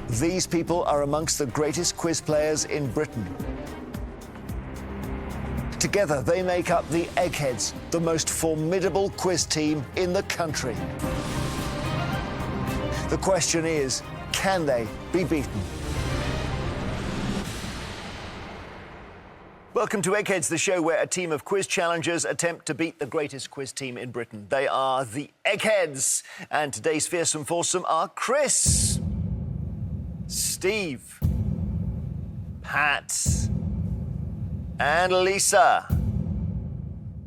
These people are amongst the greatest quiz players in Britain. Together, they make up the Eggheads, the most formidable quiz team in the country. The question is, can they be beaten? Welcome to Eggheads, the show where a team of quiz challengers attempt to beat the greatest quiz team in Britain. They are the Eggheads, and today's fearsome foursome are Chris, Steve, Pat, and Lisa.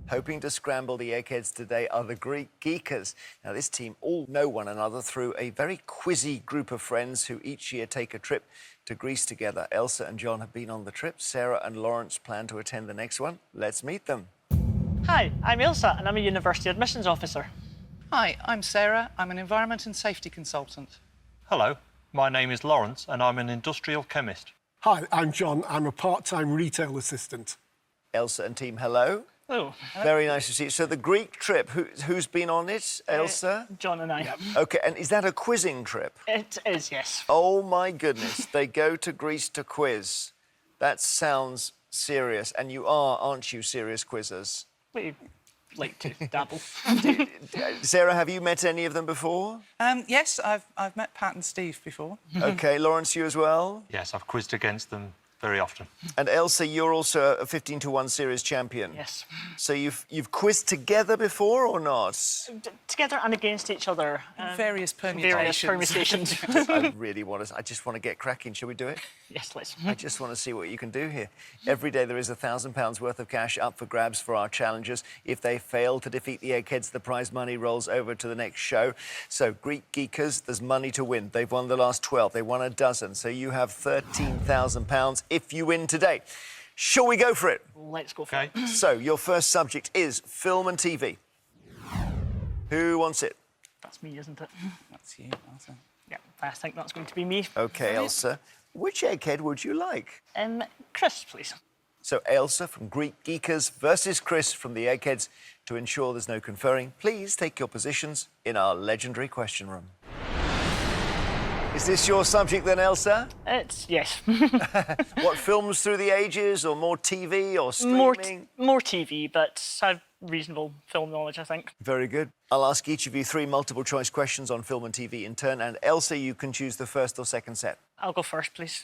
Hoping to scramble the Eggheads today are the Greek Geekers. Now, this team all know one another through a very quizzy group of friends who each year take a trip to Greece together. Elsa and John have been on the trip. Sarah and Lawrence plan to attend the next one. Let's meet them. Hi, I'm Elsa and I'm a university admissions officer. Hi, I'm Sarah. I'm an environment and safety consultant. Hello, my name is Lawrence and I'm an industrial chemist. Hi, I'm John. I'm a part-time retail assistant. Elsa and team, hello. Hello. Very nice to see you. So the Greek trip, who's been on it? Elsa? John and I. Yep. OK, and is that a quizzing trip? It is, yes. Oh, my goodness. They go to Greece to quiz. That sounds serious. And you are, aren't you, serious quizzers? We like to dabble. Sarah, have you met any of them before? Yes, I've met Pat and Steve before. OK, Lawrence, you as well? Yes, I've quizzed against them very often. And Elsa, you're also a 15-to-1 series champion. Yes. So you've quizzed together before or not? Together and against each other. Various permutations. Various permutations. I just want to get cracking. Shall we do it? Yes, let's. I just want to see what you can do here. Every day there is £1,000 worth of cash up for grabs for our challengers. If they fail to defeat the Eggheads, the prize money rolls over to the next show. So, Greek Geekers, there's money to win. They've won the last 12. They won a dozen. So you have £13,000 if you win today. Shall we go for it? Let's go for it. So, your first subject is film and TV. Who wants it? That's me, isn't it? That's you, Elsa. Yeah, I think that's going to be me. OK, Elsa. Which Egghead would you like? Chris, please. So, Elsa from Greek Geekers versus Chris from the Eggheads. To ensure there's no conferring, please take your positions in our legendary question room. Is this your subject then, Elsa? It's, yes. What, films through the ages, or more TV, or streaming? More TV, but I've reasonable film knowledge, I think. Very good. I'll ask each of you 3 multiple-choice questions on film and TV in turn, and Elsa, you can choose the first or second set. I'll go first, please.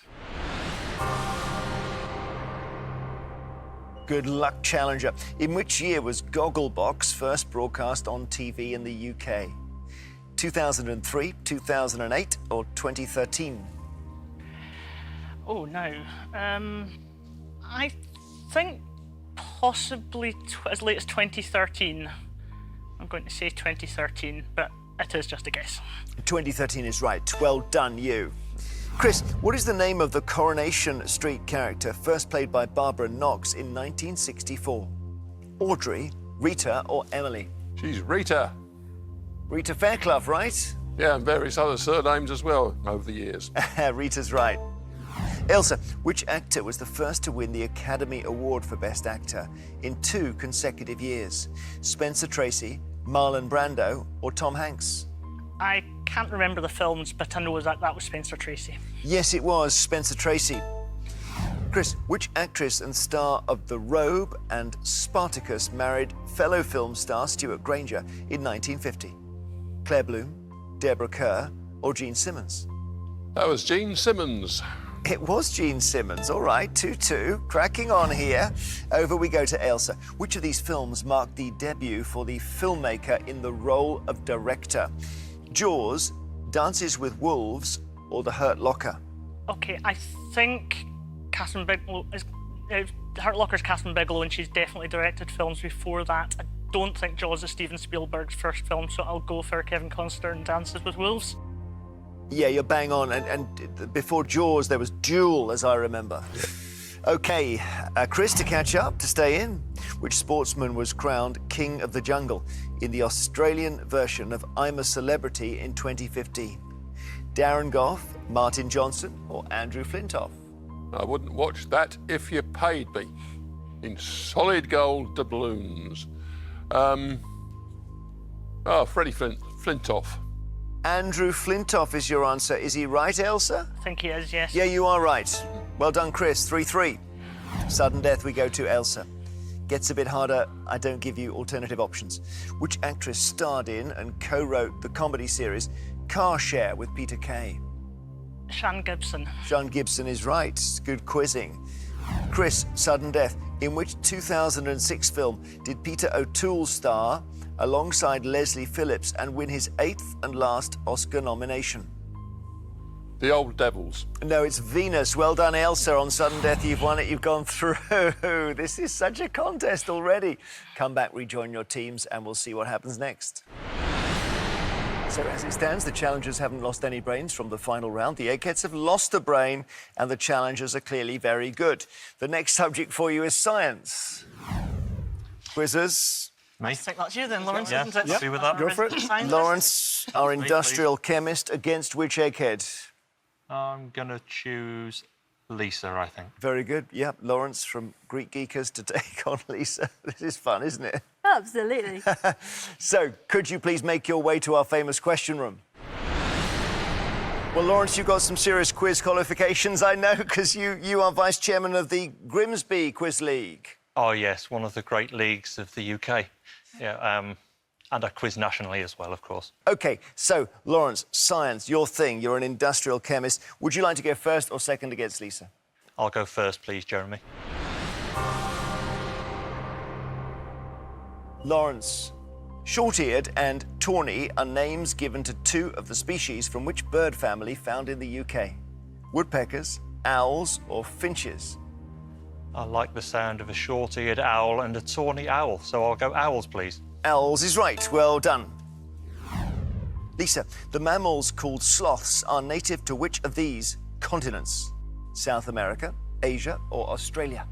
Good luck, challenger. In which year was Gogglebox first broadcast on TV in the UK? 2003, 2008, or 2013? Oh, no. I think possibly as late as 2013. I'm going to say 2013, but it is just a guess. 2013 is right. Well done, you. Chris, what is the name of the Coronation Street character first played by Barbara Knox in 1964? Audrey, Rita, or Emily? She's Rita. Rita Fairclough, right? Yeah, and various other surnames as well over the years. Rita's right. Elsa, which actor was the first to win the Academy Award for Best Actor in 2 consecutive years? Spencer Tracy, Marlon Brando, or Tom Hanks? I can't remember the films, but I know that was Spencer Tracy. Yes, it was Spencer Tracy. Chris, which actress and star of The Robe and Spartacus married fellow film star Stuart Granger in 1950? Claire Bloom, Deborah Kerr, or Gene Simmons? That was Gene Simmons. It was Gene Simmons. All right, 2-2. Cracking on here. Over we go to Elsa. Which of these films marked the debut for the filmmaker in the role of director? Jaws, Dances with Wolves, or The Hurt Locker? OK, I think Catherine Bigelow is... The Hurt Locker's Catherine Bigelow, and she's definitely directed films before that. I don't think Jaws is Steven Spielberg's first film, so I'll go for Kevin Costner and Dances with Wolves. Yeah, you're bang on. And before Jaws, there was Duel, as I remember. OK, Chris, to catch up, to stay in. Which sportsman was crowned King of the Jungle in the Australian version of I'm a Celebrity in 2015? Darren Gough, Martin Johnson, or Andrew Flintoff? I wouldn't watch that if you paid me in solid gold doubloons. Freddie Flintoff. Andrew Flintoff is your answer. Is he right, Ailsa? I think he is, yes. Yeah, you are right. Well done, Chris. 3-3. Sudden death, we go to Ailsa. Gets a bit harder. I don't give you alternative options. Which actress starred in and co-wrote the comedy series Car Share with Peter Kay? Sian Gibson. Sian Gibson is right. Good quizzing. Chris, sudden death. In which 2006 film did Peter O'Toole star alongside Leslie Phillips and win his 8th and last Oscar nomination? The Old Devils. No, it's Venus. Well done, Ailsa. On sudden death, you've won it. You've gone through. This is such a contest already. Come back, rejoin your teams, and we'll see what happens next. So as it stands, the challengers haven't lost any brains from the final round. The Eggheads have lost a brain, and the challengers are clearly very good. The next subject for you is science. Quizzers. Me? I think that's you then, Lawrence, Yeah, isn't it? happy with that. Go for it. Science. Lawrence, our industrial chemist, against which egghead? I'm going to choose Lisa, I think. Very good. Yep, Lawrence from Greek Geekers to take on Lisa. This is fun, isn't it? Absolutely. So, could you please make your way to our famous question room? Well, Lawrence, you've got some serious quiz qualifications, I know, because you are vice chairman of the Grimsby Quiz League. Oh, yes, one of the great leagues of the UK. Yeah, and I quiz nationally as well, of course. OK, so, Lawrence, science, your thing. You're an industrial chemist. Would you like to go first or second against Lisa? I'll go first, please, Jeremy. Lawrence, short-eared and tawny are names given to two of the species from which bird family found in the UK? Woodpeckers, owls or finches? I like the sound of a short-eared owl and a tawny owl, so I'll go owls, please. Owls is right. Well done. Lisa, the mammals called sloths are native to which of these continents? South America, Asia or Australia?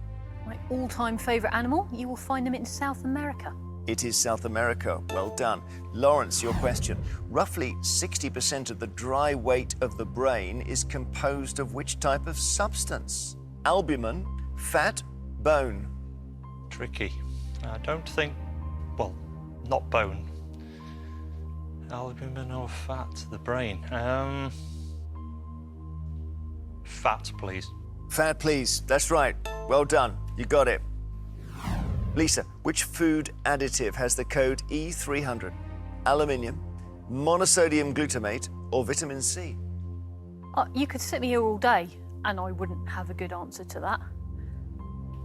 My all-time favourite animal, you will find them in South America. It is South America. Well done. Lawrence, your question. Roughly 60% of the dry weight of the brain is composed of which type of substance? Albumin, fat, bone? Tricky. I don't think... Well, not bone. Albumin or fat, the brain. Fat, please. Fat, please. That's right. Well done. You got it. Lisa, which food additive has the code E300? Aluminium, monosodium glutamate, or vitamin C? You could sit me here all day and I wouldn't have a good answer to that.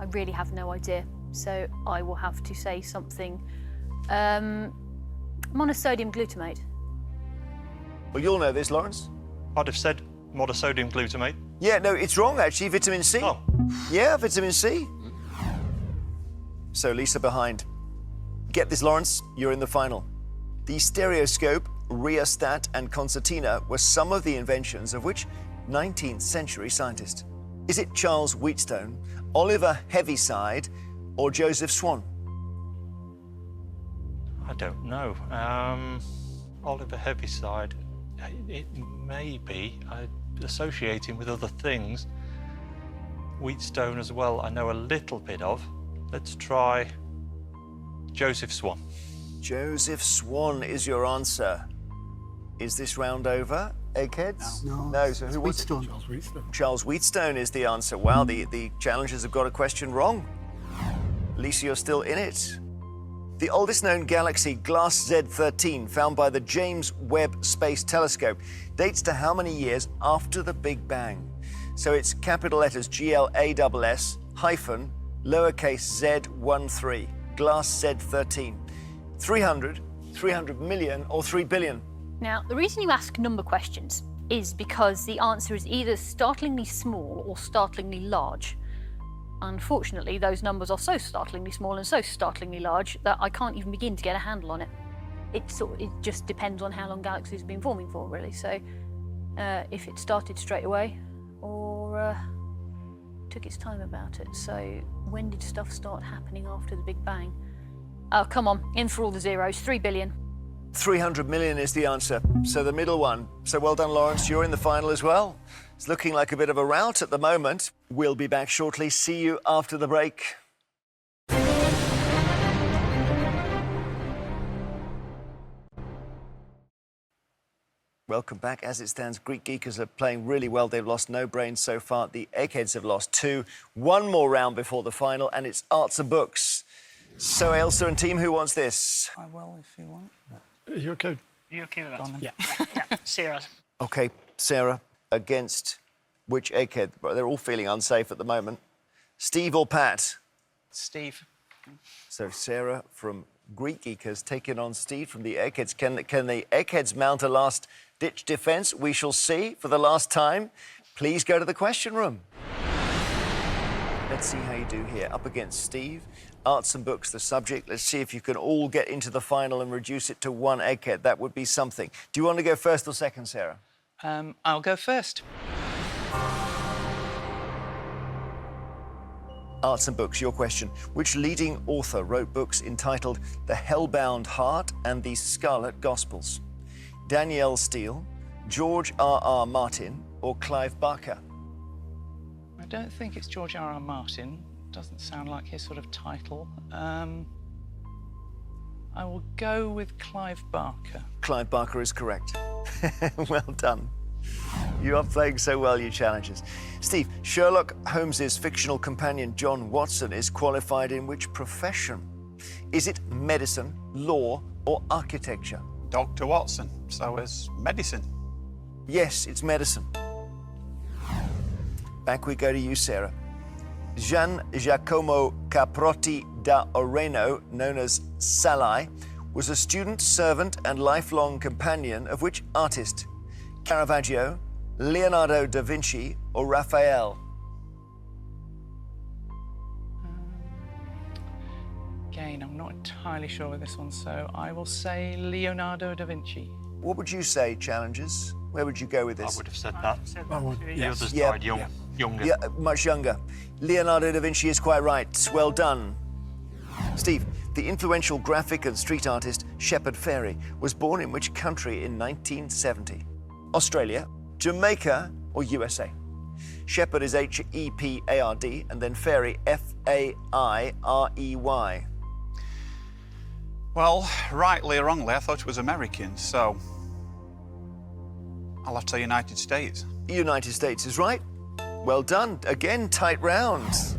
I really have no idea. So I will have to say something. Monosodium glutamate. Well, you'll know this, Lawrence. I'd have said monosodium glutamate. Yeah, no, it's wrong, actually. Vitamin C. Oh. Yeah, vitamin C. So Lisa behind. Get this, Lawrence, you're in the final. The stereoscope, rheostat and concertina were some of the inventions of which 19th century scientist? Is it Charles Wheatstone, Oliver Heaviside or Joseph Swan? I don't know. Oliver Heaviside. It may be. I associate him with other things. Wheatstone as well, I know a little bit of. Let's try Joseph Swan. Joseph Swan is your answer. Is this round over, Eggheads? No. So who was it? Wheatstone. Charles Wheatstone. Charles Wheatstone is the answer. Wow, the challengers have got a question wrong. Lisa, you're still in it. The oldest known galaxy, Glass Z13, found by the James Webb Space Telescope, dates to how many years after the Big Bang? So it's capital letters GLASS hyphen lowercase z13, Glass Z13. 300, 300 million or 3 billion? Now, the reason you ask number questions is because the answer is either startlingly small or startlingly large. Unfortunately, those numbers are so startlingly small and so startlingly large that I can't even begin to get a handle on it. It just depends on how long galaxies have been forming for, really. So, if it started straight away or took its time about it. So, when did stuff start happening after the Big Bang? Oh, come on, in for all the zeros. 3 billion. 300 million is the answer. So the middle one. So well done, Lawrence. You're in the final as well. It's looking like a bit of a rout at the moment. We'll be back shortly. See you after the break. Welcome back. As it stands, Greek Geekers are playing really well. They've lost no brains so far. The Eggheads have lost 2. One more round before the final, and it's arts and books. So, Ailsa and team, who wants this? I will, if you want. Are you OK? You okay with that? Go on then. Yeah. Sarah. OK, Sarah, against which Egghead? They're all feeling unsafe at the moment. Steve or Pat? Steve. So, Sarah from Greek Geekers taking on Steve from the Eggheads. Can the Eggheads mount a last-ditch defence? We shall see for the last time. Please go to the question room. Let's see how you do here. Up against Steve. Arts and books, the subject. Let's see if you can all get into the final and reduce it to 1 Egghead. That would be something. Do you want to go first or second, Sarah? I'll go first. Arts and books, your question. Which leading author wrote books entitled The Hellbound Heart and The Scarlet Gospels? Danielle Steele, George R.R. Martin, or Clive Barker? I don't think it's George R.R. Martin. Doesn't sound like his sort of title. I will go with Clive Barker. Clive Barker is correct. Well done. You are playing so well, you challengers. Steve, Sherlock Holmes's fictional companion John Watson is qualified in which profession? Is it medicine, law, or architecture? Dr. Watson, so is medicine. Yes, it's medicine. Back we go to you, Sarah. Gian Giacomo Caprotti da Oreno, known as Salai, was a student, servant, and lifelong companion of which artist? Caravaggio, Leonardo da Vinci, or Raphael? Again, I'm not entirely sure with this one, so I will say Leonardo da Vinci. What would you say, challengers? Where would you go with this? I would have said that. I would, The others Yeah. died younger. Yeah, much younger. Leonardo da Vinci is quite right. Well done. Steve, the influential graphic and street artist Shepard Fairey was born in which country in 1970? Australia, Jamaica, or USA? Shepard is H-E-P-A-R-D, and then Fairey, F-A-I-R-E-Y. Well, rightly or wrongly, I thought it was American, so I'll have to say United States. United States is right. Well done. Again, tight rounds.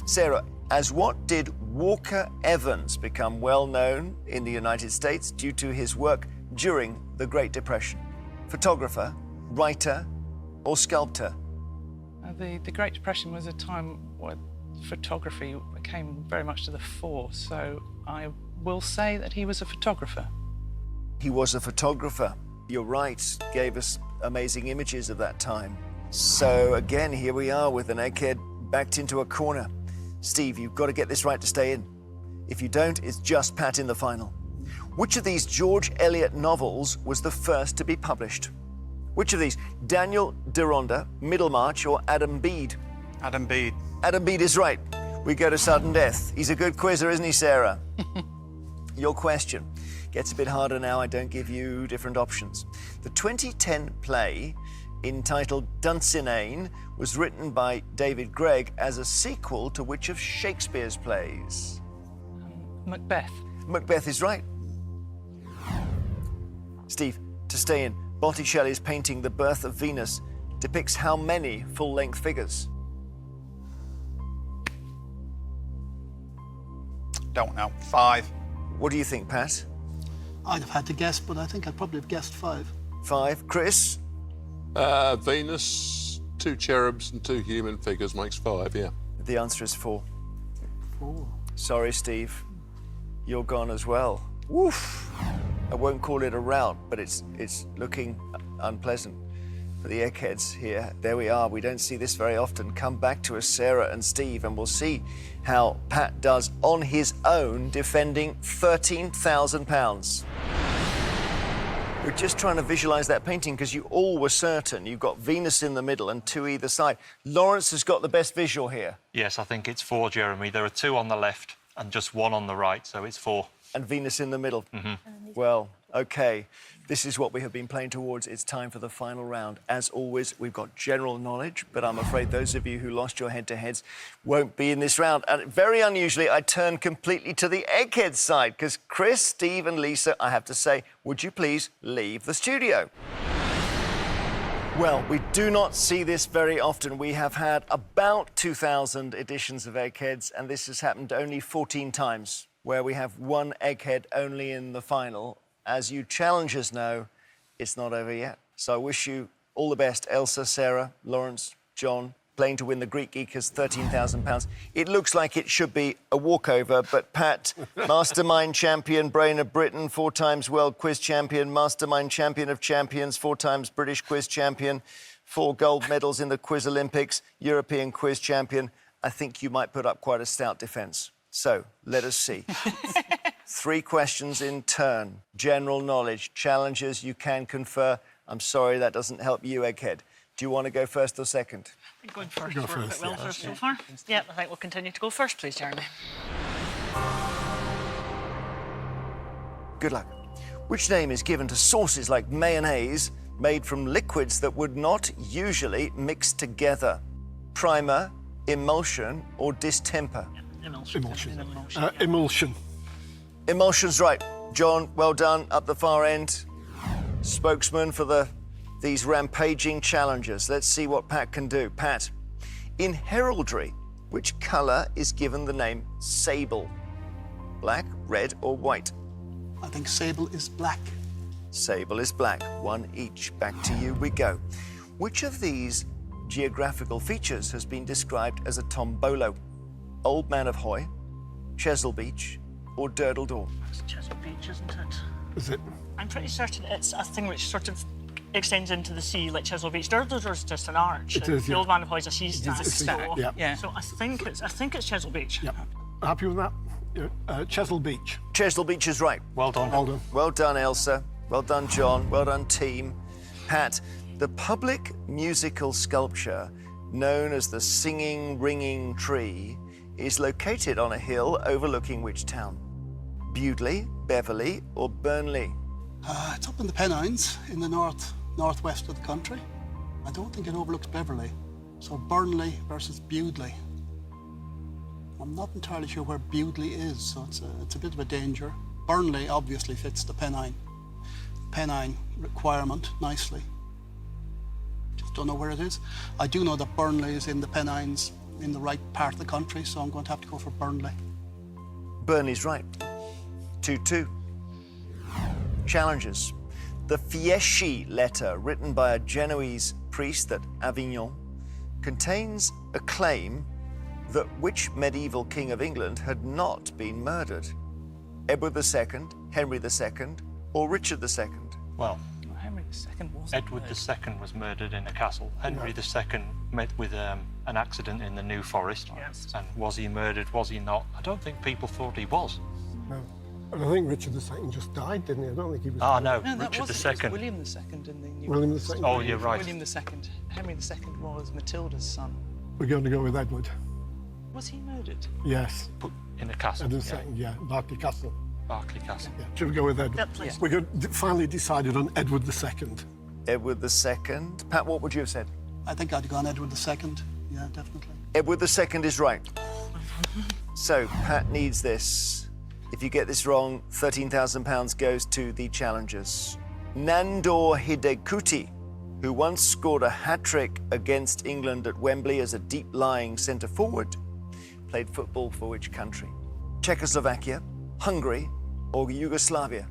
Sarah, as what did Walker Evans become well known in the United States due to his work during the Great Depression? Photographer, writer, or sculptor? The Great Depression was a time where photography came very much to the fore, so I will say that he was a photographer. He was a photographer. You're right. Gave us amazing images of that time. So again, here we are with an Egghead backed into a corner. Steve, you've got to get this right to stay in. If you don't, it's just Pat in the final. Which of these George Eliot novels was the first to be published? Which of these? Daniel Deronda, Middlemarch, or Adam Bede? Adam Bede. Adam Bede is right. We go to sudden death. He's a good quizzer, isn't he, Sarah? Your question gets a bit harder now. I don't give you different options. The 2010 play entitled Dunsinane was written by David Gregg as a sequel to which of Shakespeare's plays? Macbeth. Macbeth is right. Steve, to stay in, Botticelli's painting The Birth of Venus depicts how many full-length figures? Don't know. 5. What do you think, Pat? I'd have had to guess, but I think I'd probably have guessed 5. 5. Chris? Venus, 2 cherubs and 2 human figures makes 5, yeah. The answer is 4. 4. Sorry, Steve. You're gone as well. Woof! I won't call it a rout, but it's looking unpleasant for the Eggheads here. There we are. We don't see this very often. Come back to us, Sarah and Steve, and we'll see how Pat does on his own defending £13,000. We're just trying to visualise that painting because you all were certain you've got Venus in the middle and 2 either side. Lawrence has got the best visual here. Yes, I think it's 4, Jeremy. There are 2 on the left and just 1 on the right, so it's 4. And Venus in the middle. Well, Okay, this is what we have been playing towards. It's time for the final round. As always, we've got general knowledge, but I'm afraid those of you who lost your head-to-heads won't be in this round. And very unusually, I turn completely to the Eggheads side, because Chris, Steve and Lisa, I have to say, would you please leave the studio? Well, we do not see this very often. We have had about 2,000 editions of Eggheads, and this has happened only 14 times, where we have one Egghead only in the final. As you challengers know, it's not over yet. So I wish you all the best, Elsa, Sarah, Lawrence, John, playing to win the Greek Geekers £13,000. It looks like it should be a walkover, but Pat, Mastermind Champion, Brain of Britain, 4 times World Quiz Champion, Mastermind Champion of Champions, 4 times British Quiz Champion, 4 gold medals in the Quiz Olympics, European Quiz Champion. I think you might put up quite a stout defence. So, let us see. 3 questions in turn. General knowledge. Challenges you can confer. I'm sorry that doesn't help you, Egghead. Do you want to go first or second? Going first. Go Worked first, quite well yeah. for us so far. Yeah, I think we'll continue to go first, please, Jeremy. Good luck. Which name is given to sauces like mayonnaise made from liquids that would not usually mix together? Primer, emulsion, or distemper? Emulsion. Emulsion. Emulsion. Emulsion. Emulsion's right. John, well done, up the far end. Spokesman for these rampaging challengers. Let's see what Pat can do. Pat, in heraldry, which colour is given the name sable? Black, red, or white? I think sable is black. Sable is black. 1 each. Back to you we go. Which of these geographical features has been described as a tombolo? Old Man of Hoy, Chesil Beach, or Durdle Door? It's Chesapeake Beach, isn't it? Is it? I'm pretty certain it's a thing which sort of extends into the sea, like Chesil Beach. Durdle Door is just an arch. It is, The yeah. Old Man of Hoy is a sea stack. a sea stack, yeah. Yeah. So I think it's Chesil Beach. Yeah. Happy with that? Chesil Beach. Chesil Beach is right. Well done. Well done. Well done, Elsa. Well done, John. Well done, team. Pat, the public musical sculpture known as the Singing Ringing Tree is located on a hill overlooking which town? Bewdley, Beverley, or Burnley? It's up in the Pennines in the northwest of the country. I don't think it overlooks Beverley. So Burnley versus Bewdley. I'm not entirely sure where Bewdley is, so it's a bit of a danger. Burnley obviously fits the Pennine requirement nicely. Just don't know where it is. I do know that Burnley is in the Pennines in the right part of the country, so I'm going to have to go for Burnley. Burnley's right. 2-2. Challenges. The Fieschi letter, written by a Genoese priest at Avignon, contains a claim that which medieval king of England had not been murdered? Edward II, Henry II, or Richard II? Well, Henry II was Edward II was murdered in a castle. Henry II met with an accident in the New Forest. Yes. And was he murdered? Was he not? I don't think people thought he was. No. And I think Richard II just died, didn't he? I don't think he was... Ah, no, No, that Richard wasn't. It II. was William II in the New William Forest. II. Oh, you're right. William II. Henry II was Matilda's son. We're going to go with Edward. Was he murdered? Yes. Put in a castle. Edward II, yeah. Berkeley Castle. Berkeley Castle. Yeah. Should we go with Edward? Yep, please. We're finally decided on Edward II. Edward II. Pat, what would you have said? I think I'd gone Edward II. Yeah, definitely. Edward II is right. So, Pat needs this. If you get this wrong, £13,000 goes to the challengers. Nandor Hidekuti, who once scored a hat-trick against England at Wembley as a deep-lying centre-forward, played football for which country? Czechoslovakia, Hungary, or Yugoslavia?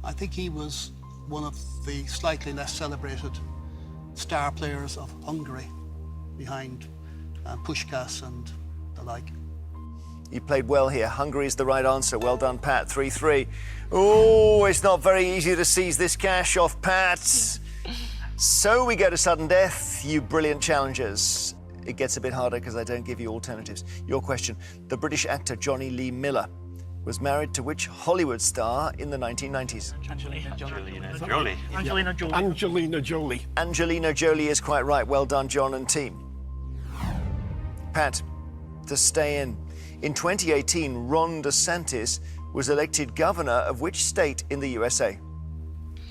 I think he was one of the slightly less celebrated star players of Hungary, behind Puskás and the like. You played well here. Hungary is the right answer. Well done, Pat. 3-3. Oh, it's not very easy to seize this cash off Pat. So we go to sudden death, you brilliant challengers. It gets a bit harder because I don't give you alternatives. Your question. The British actor Johnny Lee Miller was married to which Hollywood star in the 1990s? Angelina Jolie. Angelina Jolie. Angelina Jolie is quite right. Well done, John and team. Pat, to stay in 2018, Ron DeSantis was elected governor of which state in the USA?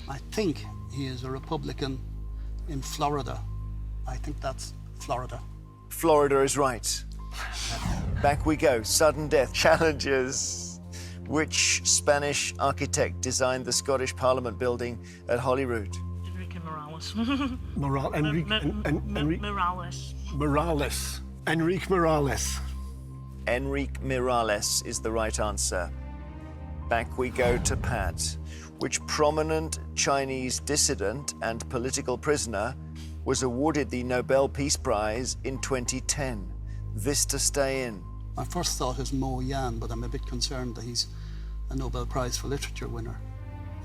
I think he is a Republican in Florida. I think that's Florida. Florida is right. Back we go. Sudden death challenges. Which Spanish architect designed the Scottish Parliament building at Holyrood? Enrique Morales. Morales. Morales. Enrique Morales. Enrique Morales is the right answer. Back we go to Pat. Which prominent Chinese dissident and political prisoner was awarded the Nobel Peace Prize in 2010? This to stay in. My first thought is Mo Yan, but I'm a bit concerned that he's a Nobel Prize for Literature winner.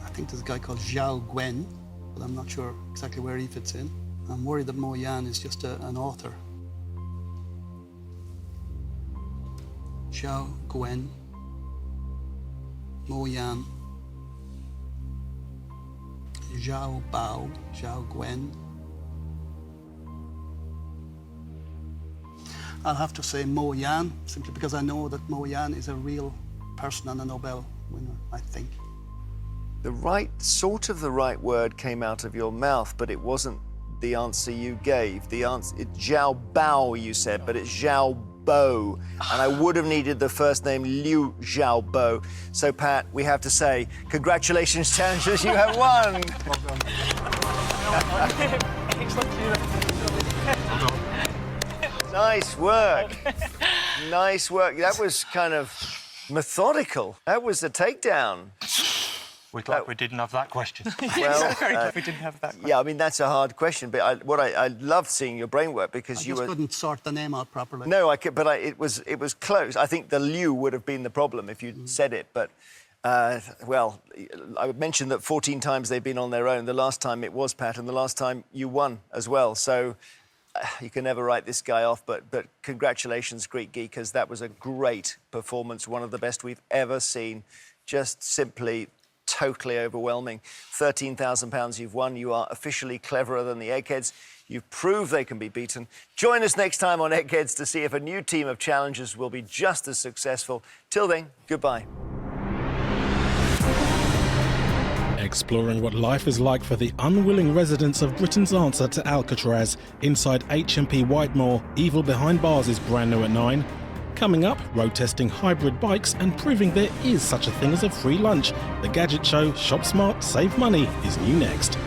I think there's a guy called Zhao Guen, but I'm not sure exactly where he fits in. I'm worried that Mo Yan is just an author. Zhao Guen, Mo Yan, Zhao Bao, Zhao Guen. I'll have to say Mo Yan, simply because I know that Mo Yan is a real person and a Nobel winner, I think. The right word came out of your mouth, but it wasn't the answer you gave. The answer, it's Zhao Bao, you said, but it's Zhao Bo. And I would have needed the first name Liu Zhao Bo. So, Pat, we have to say, congratulations, challengers, you have won. Nice work. Nice work. That was kind of methodical. That was a takedown. We're glad we didn't have that question. Well, Very glad we didn't have that question. yeah, I mean, that's a hard question, but I loved seeing your brain work because I just couldn't sort the name out properly. No, it was close. I think the Liu would have been the problem if you'd said it, but well, I mentioned that 14 times they've been on their own. The last time it was Pat, and the last time you won as well. So you can never write this guy off, but congratulations, Greek Geekers. That was a great performance, one of the best we've ever seen. Just simply totally overwhelming. £13,000 you've won. You are officially cleverer than the Eggheads. You've proved they can be beaten. Join us next time on Eggheads to see if a new team of challengers will be just as successful. Till then, goodbye. Exploring what life is like for the unwilling residents of Britain's answer to Alcatraz. Inside HMP Whitemore, Evil Behind Bars is brand new at 9. Coming up, road testing hybrid bikes and proving there is such a thing as a free lunch. The Gadget Show, Shop Smart, Save Money is new next.